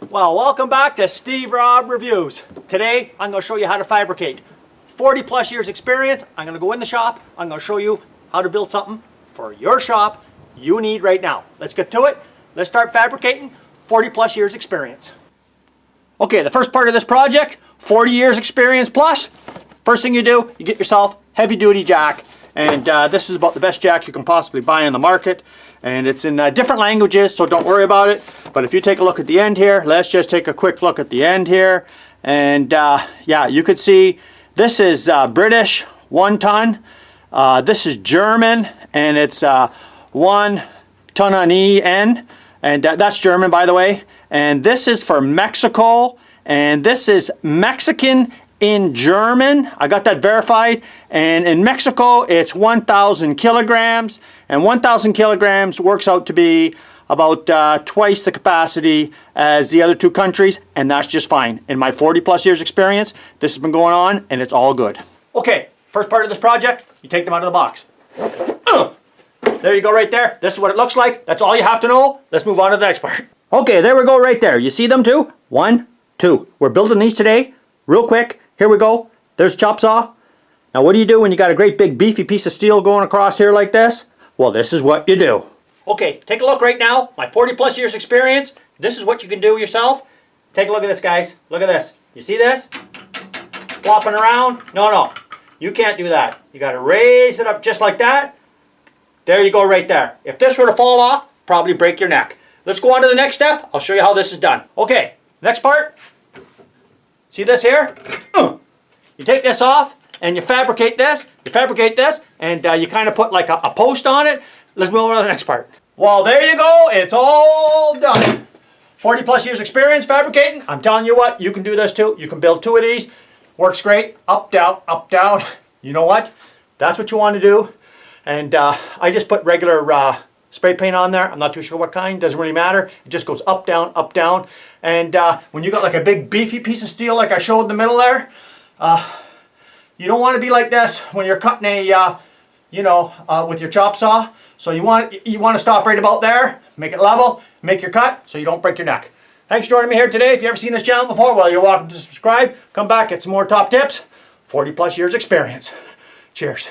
Well, welcome back to Steve Robb Reviews. Today, I'm going to show you how to fabricate. 40 plus years experience. I'm going to go in the shop. I'm going to show you how to build something for your shop you need right now. Let's get to it. Let's start fabricating. 40 plus years experience. Okay, the first part of this project, 40 years experience plus. First thing you do, you get yourself heavy duty jack. And this is about the best jack you can possibly buy in the market. And it's in different languages, so don't worry about it. But if you take a look at the end here, let's just take a quick look at the end here. And yeah, you could see this is British, 1 ton. This is German, and it's 1 ton on EN. And that's German, by the way. And this is for Mexico, and this is Mexican in German. I got that verified. And in Mexico, it's 1,000 kilograms. And 1,000 kilograms works out to be about twice the capacity as the other two countries. And that's just fine. In my 40 plus years experience, this has been going on and it's all good. Okay, first part of this project, you take them out of the box. There you go right there. This is what it looks like. That's all you have to know. Let's move on to the next part. Okay, there we go right there. You see them too? 1, 2. We're building these today. Real quick. Here we go. There's chop saw. Now what do you do when you got a great big beefy piece of steel going across here like this? Well, this is what you do. Okay, take a look right now. My 40 plus years experience. This is what you can do yourself. Take a look at this, guys. Look at this. You see this? Flopping around? No. You can't do that. You got to raise it up just like that. There you go right there. If this were to fall off, probably break your neck. Let's go on to the next step. I'll show you how this is done. Okay, next part. See this here? You take this off and you fabricate this, and you kind of put like a post on it. Let's move on to the next part. Well, there you go. It's all done. 40 plus years experience fabricating. I'm telling you what, you can do this too. You can build 2 of these. Works great. Up, down, up, down. You know what? That's what you want to do. And I just put regular spray paint on there. I'm not too sure what kind. Doesn't really matter. It just goes up, down, up, down. And when you got like a big beefy piece of steel like I showed in the middle there, you don't want to be like this when you're cutting a, with your chop saw. So you want to stop right about there, make it level, make your cut so you don't break your neck. Thanks for joining me here today. If you've ever seen this channel before, well, you're welcome to subscribe. Come back, get some more top tips. 40 plus years experience. Cheers.